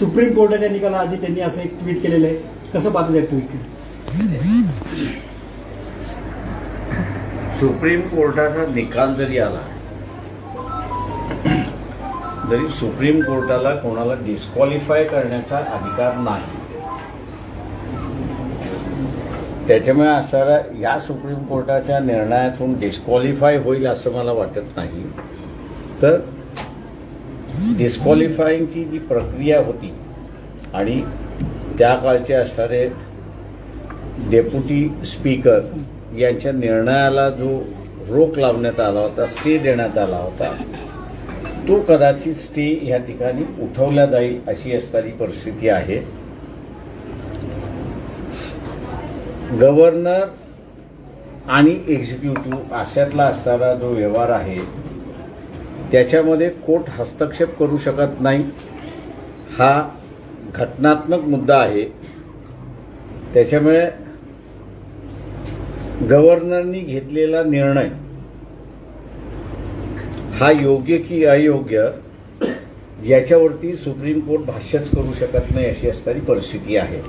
Supreme कोर्टाच्या निकालाआधी त्यांनी असं एक ट्विट केलेलं आहे, कसं पाहतो त्या ट्विट? सुप्रीम कोर्टाचा निकाल जरी आला तरी सुप्रीम कोर्टाला कोणाला डिस्क्वालिफाय करण्याचा अधिकार नाही. त्याच्यामुळे असारा या सुप्रीम कोर्टाच्या निर्णयातून डिस्क्वालिफाय होईल असं मला वाटत नाही. तर डिस्क्वालिफाईंगची जी प्रक्रिया होती आणि त्या काळचे असणारे डेप्युटी स्पीकर यांच्या निर्णयाला जो रोख लावण्यात आला होता, स्टे देण्यात आला होता, तो कदाचित स्टे या ठिकाणी उठवला जाईल अशी असणारी परिस्थिती आहे. गव्हर्नर आणि एक्झिक्युटिव्ह अशातला असणारा जो व्यवहार आहे त्याच्यामध्ये कोर्ट हस्तक्षेप करू शकत नाही. हा घटनात्मक मुद्दा आहे. त्याच्यामुळे गव्हर्नरनी घेतलेला निर्णय हा योग्य की अयोग्य याच्यावरती सुप्रीम कोर्ट भाष्यच करू शकत नाही अशी असणारी परिस्थिती आहे.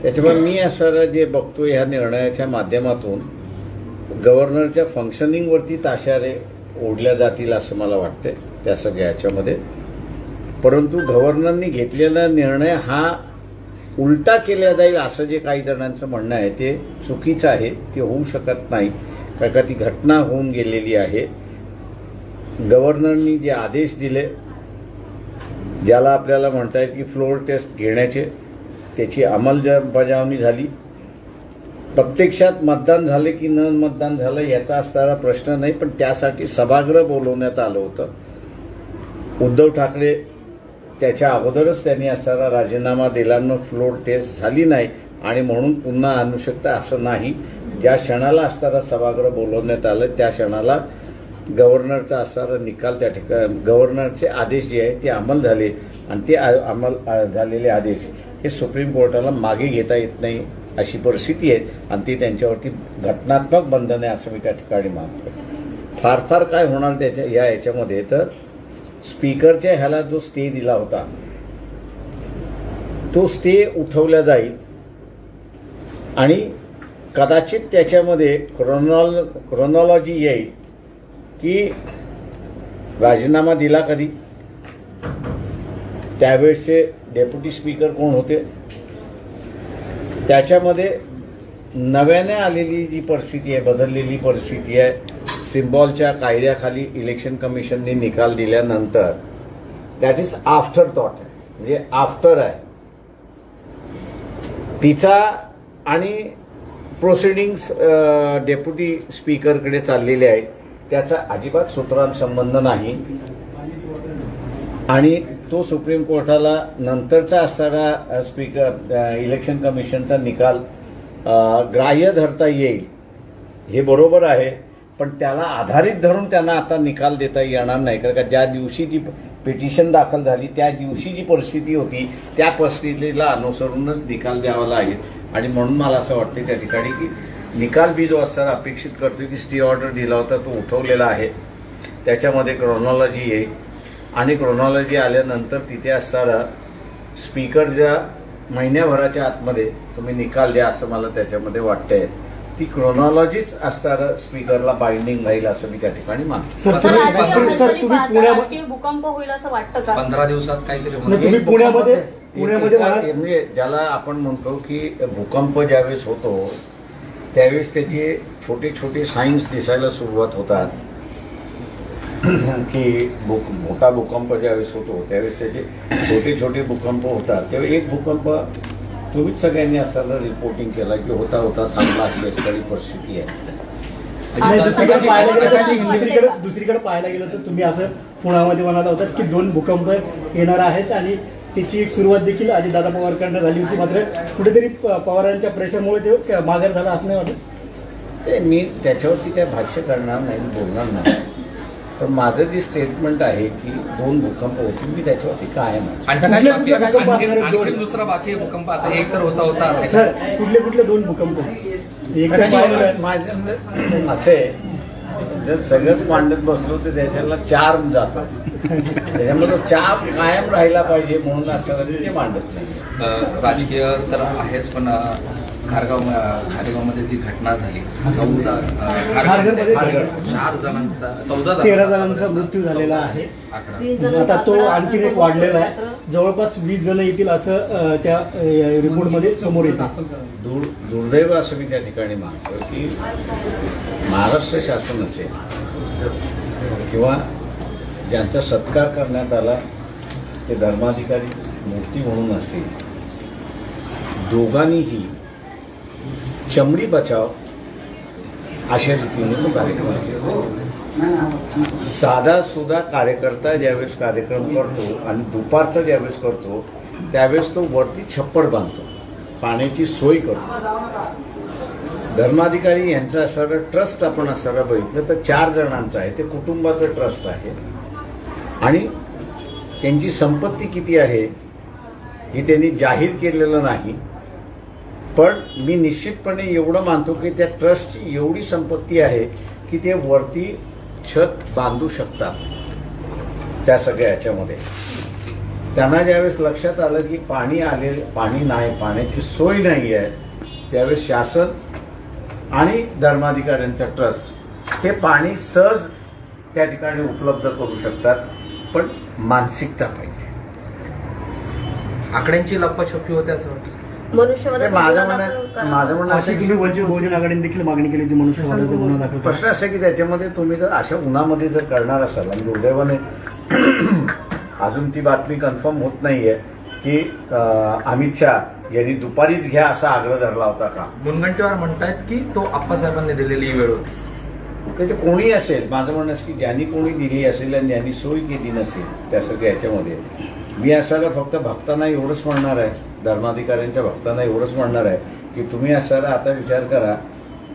त्याच्यामुळे मी असं जे बघतो ह्या निर्णयाच्या माध्यमातून गव्हर्नरच्या फंक्शनिंगवरती ताशारे ओढल्या जातील असं मला वाटतंय त्या सगळ्या याच्यामध्ये. परंतु गव्हर्नरनी घेतलेला निर्णय हा उलटा केला जाईल असं जे काही जणांचं म्हणणं आहे ते चुकीचं आहे. ते होऊ शकत नाही, कारण का ती घटना होऊन गेलेली आहे. गव्हर्नरनी जे आदेश दिले, ज्याला आपल्याला म्हणता येईल की फ्लोर टेस्ट घेण्याचे, त्याची अंमलबजावणी झाली. प्रत्यक्षात मतदान झाले की न मतदान झालं याचा असणारा प्रश्न नाही, पण त्यासाठी सभागृह बोलवण्यात आलं होतं. उद्धव ठाकरे त्याच्या अगोदरच त्यांनी असणारा राजीनामा दिला, मग फ्लोर टेस्ट झाली नाही आणि म्हणून पुन्हा आणू शकता असं नाही. ज्या क्षणाला असणारा सभागृह बोलवण्यात आलं त्या क्षणाला गव्हर्नरचा असणारा निकाल त्या ठिकाणी गव्हर्नरचे आदेश जे आहेत ते अंमल झाले आणि ते अंमल झालेले आदेश हे सुप्रीम कोर्टाला मागे घेता येत नाही अशी परिस्थिती आहे आणि ती त्यांच्यावरती घटनात्मक बंधन आहे असं मी त्या ठिकाणी मानतो. फार फार काय होणार त्याच्या याच्यामध्ये तर स्पीकरच्या ह्याला जो स्टे दिला होता तो स्टे उठवला जाईल आणि कदाचित त्याच्यामध्ये क्रोनॉलॉजी येईल की राजीनामा दिला कधी, त्यावेळेसचे डेप्युटी स्पीकर कोण होते, त्याच्यामध्ये नव्याने आलेली जी परिस्थिती आहे, बदललेली परिस्थिती आहे, सिम्बॉलच्या कायद्याखाली इलेक्शन कमिशनने निकाल दिल्यानंतर दॅट इज आफ्टर थॉट आहे, म्हणजे आफ्टर आहे तिचा आणि प्रोसिडिंग्स डेप्युटी स्पीकरकडे चाललेले आहेत त्याचा अजिबात सूत्रांत संबंध नाही आणि तो सुप्रीम कोर्टाला नंतरचा असणारा स्पीकर इलेक्शन कमिशनचा निकाल ग्राह्य धरता येईल हे बरोबर आहे, पण त्याला आधारित धरून त्यांना आता निकाल देता येणार नाही. कारण का ज्या दिवशी जी पिटिशन दाखल झाली त्या दिवशी जी परिस्थिती होती त्या परिस्थितीला अनुसरूनच निकाल द्यावा लागेल आणि म्हणून मला असं वाटतं त्या ठिकाणी की निकाल बी जो असताना अपेक्षित करतो की स्टे ऑर्डर दिला होता तो उठवलेला आहे, त्याच्यामध्ये क्रोनॉलॉजी येईल आणि क्रोनॉलॉजी आल्यानंतर तिथे असणारा स्पीकरच्या महिन्याभराच्या आतमध्ये तुम्ही निकाल द्या असं मला त्याच्यामध्ये वाटतंय. ती क्रोनॉलॉजीच असणारं स्पीकरला बाइंडिंग राहील असं मी त्या ठिकाणी मानतो. राजकीय भूकंप होईल असं वाटतं का 15 दिवसात काहीतरी तुम्ही पुण्यामध्ये म्हणजे ज्याला आपण म्हणतो की भूकंप ज्यावेळेस होतो त्यावेळेस त्याचे छोटे छोटे साईन्स दिसायला सुरुवात होतात की मोठा भूकंप ज्यावेळेस होतो त्यावेळेस त्याचे छोटे छोटे भूकंप होतात. तेव्हा एक भूकंप तुम्हीच सगळ्यांनी असं रिपोर्टिंग केला की होता होता थांबला अशी असणारी परिस्थिती आहे. दुसरीकडे पाहायला गेलं तर तुम्ही असं पुण्यामध्ये म्हणत होतात की 2 भूकंप येणार आहेत आणि त्याची एक सुरुवात देखील अजितदादा पवारकडनं झाली होती, मात्र कुठेतरी पवारांच्या प्रेशरमुळे ते माघार झाला असं नाही वाटत. ते मी त्याच्यावरती काय भाष्य करणार नाही, बोलणार नाही, पण माझं जे स्टेटमेंट आहे की 2 भूकंप होतील मी त्याच्यावरती कायम आहे. दुसरा बाकी भूकंप आता एक तर होता सर, कुठले 2 भूकंप असे जर सगळंच मांडत बसलो तर त्याच्याला चार जातो. त्याच्यामुळे तो चार कायम राहिला पाहिजे म्हणून असं ते मांडत नाही. राजकीय तर आहेच, पण खारेगावमध्ये जी घटना झाली, 4 जणांचा 13 जणांचा मृत्यू झालेला आहे. आकडा. 20 जण आता तो सातारा, आणखी एक वाढलेला आहे. जवळपास 20 जण येतील असं त्या रिपोर्टमध्ये समोर येतं. दुर्दैव असं मी त्या ठिकाणी मानतो की महाराष्ट्र शासन असेल किंवा ज्यांचा सत्कार करण्यात आला ते धर्माधिकारी मूर्ती म्हणून असतील, दोघांनीही चमडी बचाव अशा रीतीने तो कार्यक्रम केला. साधा सुधा कार्यकर्ता ज्यावेळेस कार्यक्रम करतो आणि दुपारचा ज्यावेळेस करतो त्यावेळेस तो वरती छप्पड बांधतो, पाण्याची सोय करतो. धर्माधिकारी यांचा असणारा ट्रस्ट आपण असणारा बघितलं तर 4 जणांचा आहे. ते कुटुंबाचं ट्रस्ट आहे आणि त्यांची संपत्ती किती आहे हे त्यांनी जाहीर केलेलं नाही. पण मी निश्चितपणे एवढं मानतो की त्या ट्रस्टची एवढी संपत्ती आहे की ते वरती छत बांधू शकतात. त्या सगळ्या ह्याच्यामध्ये त्यांना ज्यावेळेस लक्षात आलं की पाणी नाही, पाण्याची सोय नाही आहे, त्यावेळेस शासन आणि धर्माधिकाऱ्यांचा ट्रस्ट हे पाणी सहज त्या ठिकाणी उपलब्ध करू शकतात. पण मानसिकता पाहिजे. आकड्यांची लप्पाछपी होते असं वाटतं. मनुष्यवधाचा माझं म्हणणं अशी असं तुम्ही वंचित बहुजन आघाडीने देखील मागणी केली होती मनुष्यवधाचा गुन्हा दाखल करा. प्रश्न असं की त्याच्यामध्ये तुम्ही जर अशा उन्हामध्ये जर करणार असाल आणि दुर्दैवाने अजून ती बातमी कन्फर्म होत नाहीये की अमित शहा यांनी दुपारीच घ्या असा आग्रह धरला होता का. मुनगंटीवार म्हणतायत की तो आप्पासाहेबांनी दिलेली वेळ होती. ते कोणी असेल, माझं म्हणणं असं की ज्यांनी कोणी दिली असेल आणि ज्यांनी सोय केली नसेल त्या सगळ्या याच्यामध्ये मी असायला फक्त भक्तांना एवढंच म्हणणार आहे, धर्माधिकाऱ्यांच्या भक्तांना एवढंच म्हणणार आहे की तुम्ही असायला आता विचार करा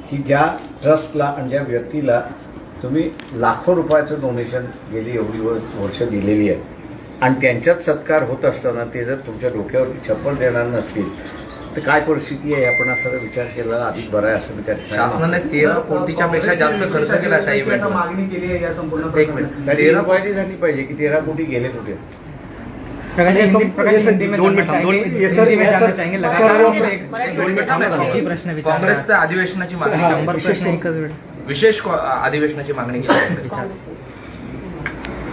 की ज्या ट्रस्टला आणि ज्या व्यक्तीला तुम्ही लाखो रुपयाचं डोनेशन गेली एवढी वर्ष दिलेली आहे आणि त्यांच्याच सत्कार होत असताना ते जर तुमच्या डोक्यावरती छप्पर देणार नसतील तर काय परिस्थिती आहे आपण असा विचार केला अधिक बरा आहे असं मी त्या शासनाने 13 कोटीच्या पेक्षा जास्त खर्च केला त्या इव्हेंट. मागणी केली आहे या संपूर्ण एक मिनिट. 13 कोटी झाली पाहिजे की 13 कोटी गेले कुठे. काँग्रेसच्या अधिवेशनाची मागणी, विशेष अधिवेशनाची मागणी केली.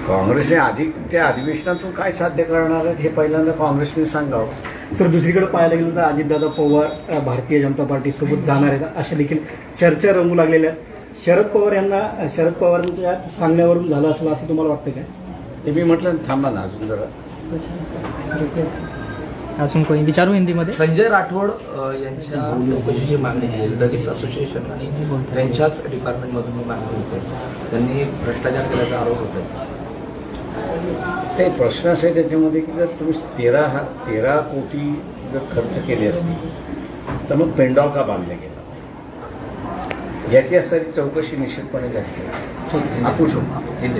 काँग्रेसने अधिक त्या अधिवेशनातून काय साध्य करणार आहेत हे पहिल्यांदा काँग्रेसने सांगावं. सर, दुसरीकडे पाहायला गेलं तर अजितदादा पवार भारतीय जनता पार्टी सोबत जाणार आहेत अशा देखील चर्चा रंगू लागलेल्या आहेत. शरद पवारांच्या सांगण्यावरून झालं असेल असं तुम्हाला वाटतं काय? ते मी म्हटलं थांबा ना अजून जरा. अजून कोणी विचारू हिंदीमध्ये. संजय राठोड यांच्या चौकशीची मागणी केली. लगेच असोसिएशन आणि त्यांच्याच डिपार्टमेंटमधून ही मागणी होते. त्यांनी भ्रष्टाचार केल्याचा आरोप होता. काही प्रश्न असे त्याच्यामध्ये की जर तुम्ही 13 कोटी जर खर्च केले असतील तर मग पेंडॉल का बांधले गेला याची असणारी चौकशी निश्चितपणे झाली.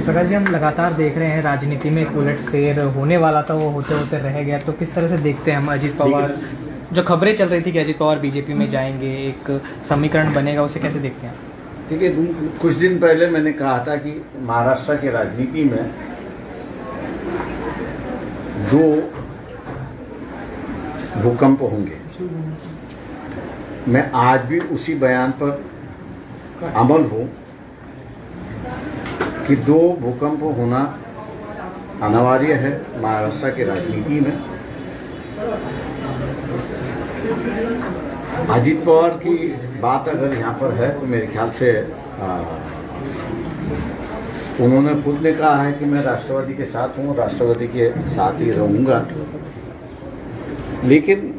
प्रकाश जी, हम लगातार देख रहे हैं राजनीति में एक उलटफेर होने वाला था, वो होते होते रह गया. तो किस तरह से देखते हैं हम अजीत पवार, जो खबरें चल रही थी कि अजीत पवार बीजेपी में जाएंगे, एक समीकरण बनेगा, उसे कैसे देखते हैं? ठीक है, कुछ दिन पहले मैंने कहा था कि महाराष्ट्र की राजनीति में 2 भूकंप होंगे. मैं आज भी उसी बयान पर अमल हूं कि 2 भूकंप होना अनिवार्य है महाराष्ट्र की राजनीति में. अजीत पवार की बात अगर यहाँ पर है तो मेरे ख्याल से उन्होंने खुद ने कहा है कि मैं राष्ट्रवादी के साथ हूँ, राष्ट्रवादी के साथ ही रहूँगा. लेकिन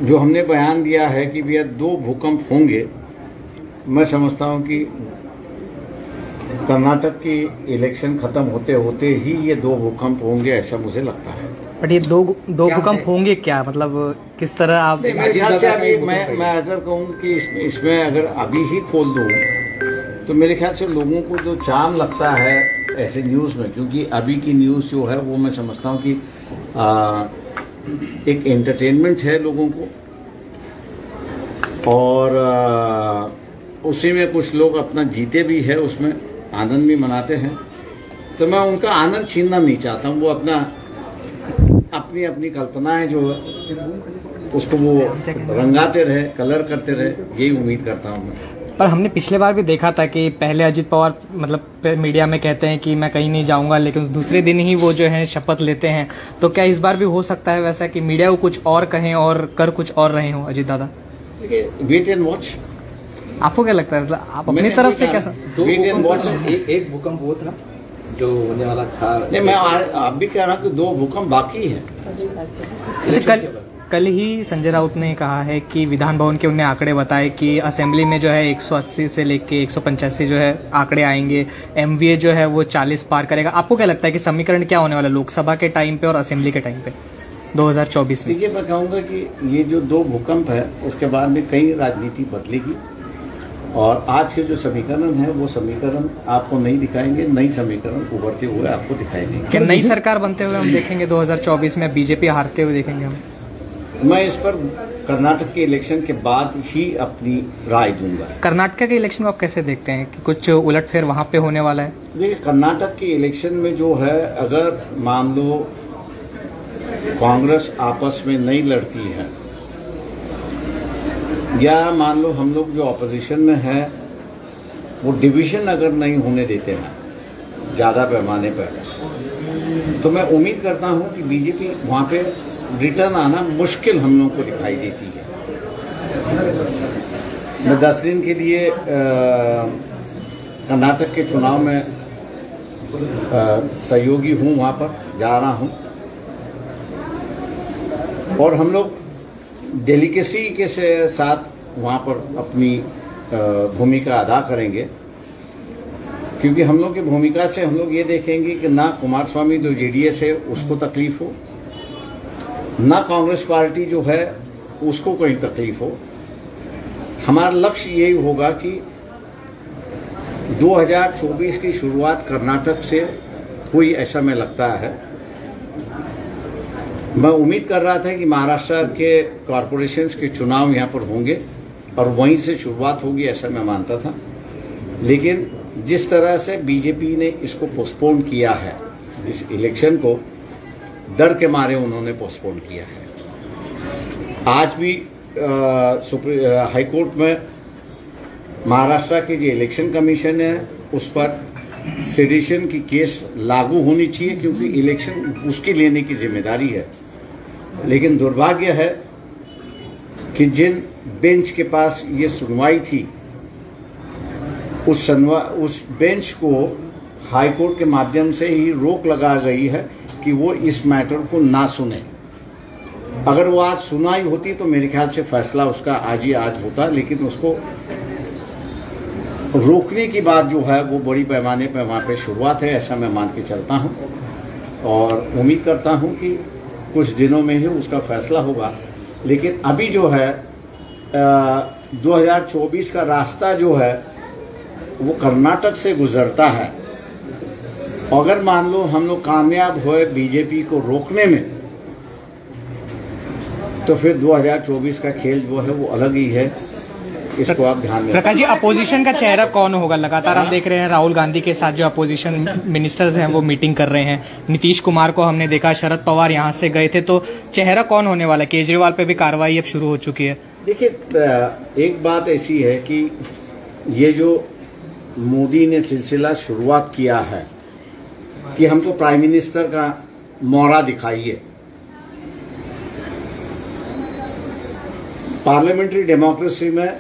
जो हमने बयान दिया है कि भैया 2 भूकंप होंगे, मैं समझता हूँ कि कर्नाटक की इलेक्शन खत्म होते होते ही ये 2 भूकंप होंगे ऐसा मुझे लगता है. बट ये दो भूकंप होंगे क्या, मतलब किस तरह आप? मेरे ख्याल से अभी मैं अगर कहूँ कि इसमें अगर अभी ही खोल दूँ तो मेरे ख्याल से लोगों को जो चार्म लगता है ऐसे न्यूज़ में, क्योंकि अभी की न्यूज़ जो है वो मैं समझता हूँ कि एक एंटरटेनमेंट है लोगों को और उसी में कुछ लोग अपना जीते भी है, उसमें आनंद भी मनाते हैं, तो मैं उनका आनंद छीनना नहीं चाहता हूँ। वो अपनी अपनी कल्पनाएं जो उसको वो रंगाते रहे, कलर करते रहे, यही उम्मीद करता हूँ मैं। पर हमने पिछले बार भी देखा था कि पहले अजित पवार मतलब मीडिया में कहते हैं कि मैं कहीं नहीं जाऊंगा, लेकिन दूसरे दिन ही वो जो है शपथ लेते हैं। तो क्या इस बार भी हो सकता है वैसा कि मीडिया को कुछ और कहें और कर कुछ और रहे हो अजित दादा? देखिए, वेट एंड वॉच। आपको क्या लगता है, मतलब आप अपनी तरफ से कैसा? Wait and watch. एक भूकंप वो था जो होने वाला था। नहीं, मैं आप भी कह रहा हूँ कि 2 भूकंप बाकी है। अच्छा, कल ही संजय राउत ने कहा है कि विधान भवन के उन्हें आंकड़े बताए कि असेंबली में जो है 180 से लेके 185 जो है आंकड़े आएंगे, एमवीए जो है वो 40 पार करेगा। आपको क्या लगता है कि समीकरण क्या होने वाला लोकसभा के टाइम पे और असेंबली के टाइम पे 2024 में? देखिए, मैं कहूँगा कि ये जो 2 भूकंप है उसके बाद में कई राजनीति बदलेगी, और आज के जो समीकरण है वो समीकरण आपको नहीं दिखाएंगे, नई समीकरण उभरते हुए आपको दिखाएंगे। क्या नई सरकार बनते हुए हम देखेंगे 2024 में, बीजेपी हारते हुए देखेंगे हम? मैं इस पर कर्नाटक के इलेक्शन के बाद ही अपनी राय दूंगा। कर्नाटक के इलेक्शन को आप कैसे देखते हैं कि कुछ उलटफेर वहां पे होने वाला है? देखिए, कर्नाटक के इलेक्शन में जो है, अगर मान लो कांग्रेस आपस में नहीं लड़ती है, या मान लो हम लोग जो ऑपोजिशन में है वो डिवीजन अगर नहीं होने देते हैं ज़्यादा पैमाने पर, तो मैं उम्मीद करता हूं कि बीजेपी वहां पे रिटर्न आना मुश्किल हम लोगों को दिखाई देती है। मैं 10 दिन के लिए कर्नाटक के चुनाव में सहयोगी हूं, वहां पर जा रहा हूं, और हम लोग डेलिकेसी के साथ वहाँ पर अपनी भूमिका अदा करेंगे, क्योंकि हम लोग की भूमिका से हम लोग ये देखेंगे कि ना कुमार स्वामी जो जेडीएस है उसको तकलीफ हो, ना कांग्रेस पार्टी जो है उसको कोई तकलीफ हो। हमारा लक्ष्य यही होगा कि 2024 की शुरुआत कर्नाटक से हुई, ऐसा मैं लगता है। मैं उम्मीद कर रहा था कि महाराष्ट्र के कॉरपोरेशंस के चुनाव यहाँ पर होंगे और वहीं से शुरुआत होगी, ऐसा मैं मानता था, लेकिन जिस तरह से बीजेपी ने इसको पोस्टपोन किया है, इस इलेक्शन को डर के मारे उन्होंने पोस्टपोन किया है। आज भी हाईकोर्ट में महाराष्ट्र के जो इलेक्शन कमीशन है उस पर सेडिशन की केस लागू होनी चाहिए, क्योंकि इलेक्शन उसकी लेने की जिम्मेदारी है। लेकिन दुर्भाग्य है कि जिन बेंच के पास ये सुनवाई थी, उस बेंच को हाईकोर्ट के माध्यम से ही रोक लगा गई है कि वो इस मैटर को ना सुने। अगर वो आज सुनाई होती तो मेरे ख्याल से फैसला उसका आज ही आज होता, लेकिन उसको रोकने की बात जो है वो बड़ी पैमाने पर वहाँ पे शुरुआत है, ऐसा मैं मान के चलता हूँ, और उम्मीद करता हूँ कि कुछ दिनों में ही उसका फैसला होगा। लेकिन अभी जो है 2024 का रास्ता जो है वो कर्नाटक से गुजरता है। अगर मान लो हम लोग कामयाब हुए बीजेपी को रोकने में, तो फिर 2024 का खेल जो है वो अलग ही है, इसको आप ध्यान में। प्रकाश जी, अपोजिशन का चेहरा कौन होगा? लगातार हम देख रहे हैं राहुल गांधी के साथ जो अपोजिशन मिनिस्टर्स हैं वो मीटिंग कर रहे हैं। नीतीश कुमार को हमने देखा, शरद पवार यहाँ से गए थे, तो चेहरा कौन होने वाला है? केजरीवाल पे भी कार्रवाई अब शुरू हो चुकी है। देखिए, एक बात ऐसी है कि ये जो मोदी ने सिलसिला शुरुआत किया है कि हमको प्राइम मिनिस्टर का मोहरा दिखाइए, पार्लियामेंट्री डेमोक्रेसी में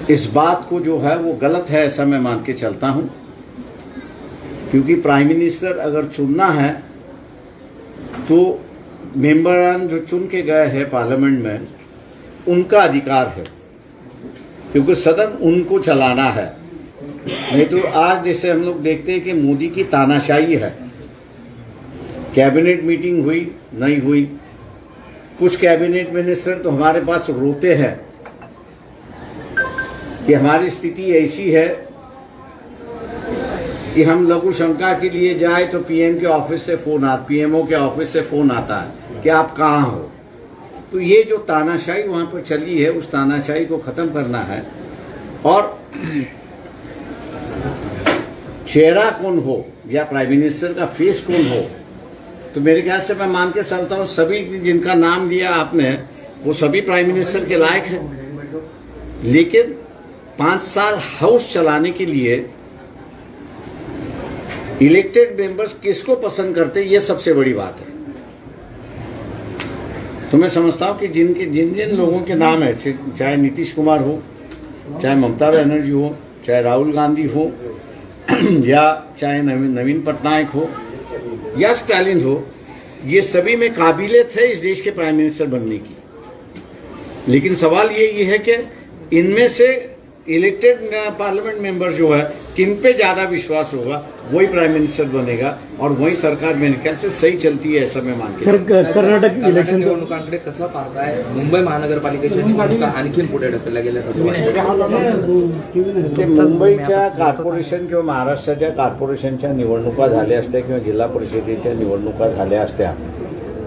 इस बात को जो है वो गलत है, ऐसा मैं मान के चलता हूं, क्योंकि प्राइम मिनिस्टर अगर चुनना है तो मेंबरान जो चुन के गए हैं पार्लियामेंट में उनका अधिकार है, क्योंकि सदन उनको चलाना है। नहीं तो आज जैसे हम लोग देखते हैं कि मोदी की तानाशाही है, कैबिनेट मीटिंग हुई नहीं हुई, कुछ कैबिनेट मिनिस्टर तो हमारे पास रोते हैं कि हमारी स्थिति ऐसी है कि हम लघु शंका के लिए जाए तो पीएम के ऑफिस से फोन आता, पीएमओ के ऑफिस से फोन आता है कि आप कहाँ हो। तो ये जो तानाशाही वहां पर चली है, उस तानाशाही को खत्म करना है। और चेहरा कौन हो या प्राइम मिनिस्टर का फेस कौन हो, तो मेरे ख्याल से मैं मान के चलता हूं सभी जिनका नाम लिया आपने वो सभी प्राइम मिनिस्टर के लायक हैं। लेकिन 5 साल हाउस चलाने के लिए इलेक्टेड मेंबर्स किसको पसंद करते, ये सबसे बड़ी बात है। तो मैं समझता हूं कि जिन जिन लोगों के नाम है, चाहे नीतीश कुमार हो, चाहे ममता बनर्जी हो, चाहे राहुल गांधी हो, या चाहे नवीन पटनायक हो या स्टालिन हो, ये सभी में काबिलियत है इस देश के प्राइम मिनिस्टर बनने की। लेकिन सवाल ये है कि इनमें से इलेक्टेड पार्लियामेंट मेंबर जो है, किन पे ज्यादा विश्वास होगा, वही प्राइम मिनिस्टर बनेगा और वही सरकार मेरे ख्याल से सही चलती है, ऐसा मैं मानते सर कर्नाटक इलेक्शन निवडणुकांकडे कसं पाहताय? मुंबई महानगरपालिकेच्या निवडणुका आणखीन पुढे ढकलल्या गेल्यात असं वाटतं? ते मुंबईच्या कॉर्पोरेशन किंवा महाराष्ट्राच्या कॉर्पोरेशनच्या निवडणुका झाल्या असत्या किंवा जिल्हा परिषदेच्या निवडणुका झाल्या असत्या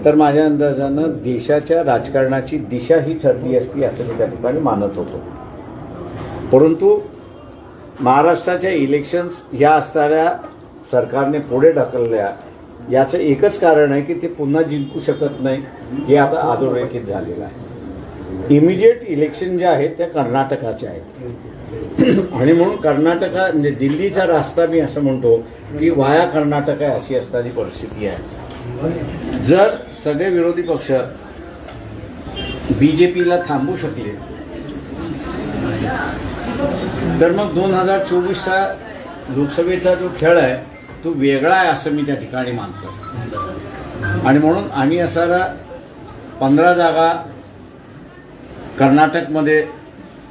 तर माझ्या अंदाजानं देशाच्या राजकारणाची दिशा ही ठरली असती असं मी त्या ठिकाणी मानत होतो। परंतु महाराष्ट्राच्या इलेक्शन्स या असणाऱ्या सरकारने पुढे ढकलल्या, याचं एकच कारण आहे की ते पुन्हा जिंकू शकत नाही, हे आता अधोरेखित झालेलं आहे। इमिजिएट इलेक्शन जे आहेत त्या कर्नाटकाच्या आहेत आणि म्हणून कर्नाटका म्हणजे दिल्लीचा रस्ता मी असं म्हणतो की वाया कर्नाटक आहे, अशी असणारी परिस्थिती आहे। जर सगळे विरोधी पक्ष बीजेपीला थांबवू शकले तर मग 2024चा लोकसभेचा जो खेळ आहे तो वेगळा आहे असं मी त्या ठिकाणी मानतो। आणि म्हणून आम्ही असारा 15 जागा कर्नाटकमध्ये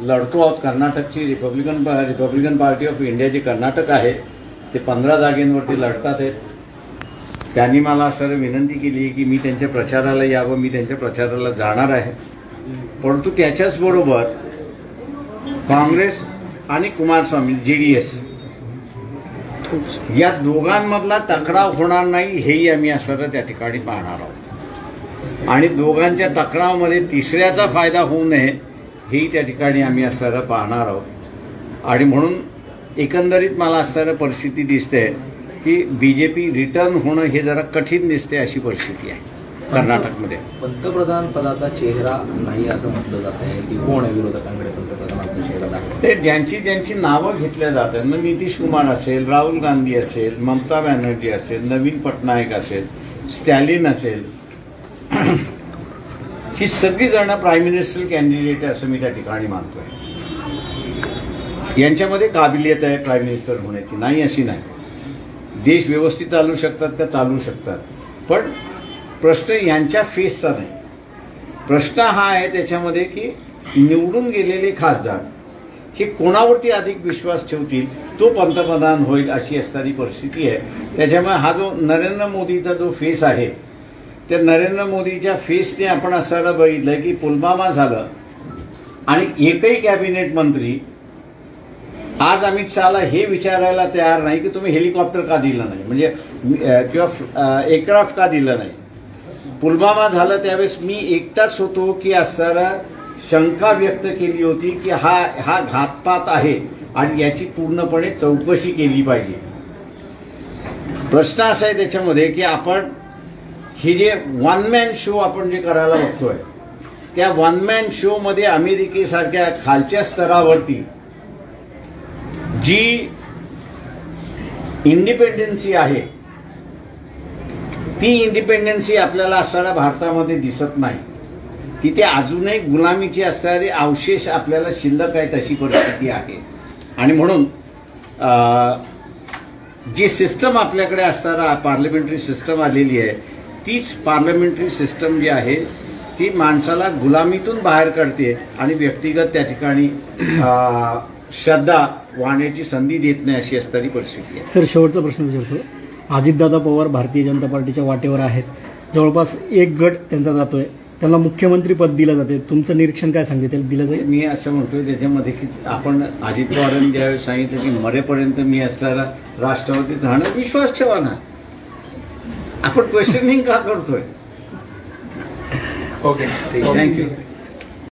लढतो आहोत। कर्नाटकची रिपब्लिकन पार्टी ऑफ इंडिया जे कर्नाटक आहे ते 15 जागेंवरती लढतात आहेत। त्यांनी मला असं विनंती केली आहे की मी त्यांच्या प्रचाराला यावं, मी त्यांच्या प्रचाराला जाणार आहे। परंतु त्याच्याच बरोबर काँग्रेस आणि कुमारस्वामी जेडीएस या दोघांमधला टकराव होणार नाही, हेही आम्ही असं त्या ठिकाणी पाहणार आहोत। आणि दोघांच्या टकरावामध्ये तिसऱ्याचा फायदा होऊ नये हेही त्या ठिकाणी आम्ही असं पाहणार आहोत। आणि म्हणून एकंदरीत मला असं परिस्थिती दिसते की बीजेपी रिटर्न होणं हे जरा कठीण दिसते, अशी परिस्थिती आहे कर्नाटकमध्ये। पंतप्रधान पदाचा चेहरा नाही असं म्हटलं जात आहे की कोण आहे विरोधकांकडे पंतप्रधानाचा चेहरा दाखवा? ते ज्यांची नावं घेतल्या जातात ना, नितीश कुमार असेल, राहुल गांधी असेल, ममता बॅनर्जी असेल, नवीन पटनायक असेल, स्टॅलिन असेल, ही सगळी जण प्राईम मिनिस्टर कॅन्डिडेट आहे असं मी त्या ठिकाणी मानतोय। यांच्यामध्ये काबिलियत आहे प्राईम मिनिस्टर होण्याची, नाही अशी नाही। देश व्यवस्थित चालू शकतात का? चालू शकतात, पण प्रश्न यांच्या फेसचा नाही। प्रश्न हा आहे त्याच्यामध्ये की निवडून गेलेले खासदार हे कोणावरती अधिक विश्वास ठेवतील, तो पंतप्रधान होईल अशी असणारी परिस्थिती आहे। त्याच्यामुळे हा जो नरेंद्र मोदीचा जो फेस आहे, त्या नरेंद्र मोदीच्या फेसने आपण असं बघितलं की पुलवामा झालं आणि एकही कॅबिनेट मंत्री आज अमित शहाला हे विचारायला तयार नाही की तुम्ही हेलिकॉप्टर का दिलं नाही, म्हणजे किंवा एअरक्राफ्ट का दिलं नाही। पुलवामा झालं त्यावेळेस मी एकटाच होतो की असणारा शंका व्यक्त केली होती की हा घातपात आहे आणि याची पूर्णपणे चौकशी केली पाहिजे। प्रश्न असा आहे त्याच्यामध्ये की आपण हे जे वन मॅन शो आपण जे करायला बघतोय, त्या वन मॅन शो मध्ये अमेरिकेसारख्या खालच्या स्तरावरती जी इंडिपेंडन्सी आहे, ती इंडिपेंडन्सी आपल्याला असणाऱ्या भारतामध्ये दिसत नाही। तिथे अजूनही गुलामीची असणारे अवशेष आपल्याला शिल्लक आहेत, अशी परिस्थिती आहे। आणि म्हणून जी सिस्टम आपल्याकडे असणारा पार्लमेंटरी सिस्टम आलेली आहे, तीच पार्लमेंटरी सिस्टम जी आहे ती माणसाला गुलामीतून बाहेर काढते आणि व्यक्तिगत त्या ठिकाणी श्रद्धा वाहण्याची संधी देत नाही, अशी असणारी परिस्थिती आहे। सर शेवटचा प्रश्न विचारतो, अजितदादा पवार भारतीय जनता पार्टीच्या वाटेवर आहेत, जवळपास एक गट त्यांचा जातोय, त्यांना मुख्यमंत्री पद दिलं जाते, तुमचं निरीक्षण काय सांगितलं दिलं जाईल? मी असं म्हणतोय त्याच्यामध्ये की आपण अजित पवारांनी ज्यावेळेस सांगितलं की मरेपर्यंत मी असणारा राष्ट्रवादीत राहणं, विश्वास ठेवा ना, आपण क्वेश्चनिंग का करतोय? ओके ठीक है, थँक्यू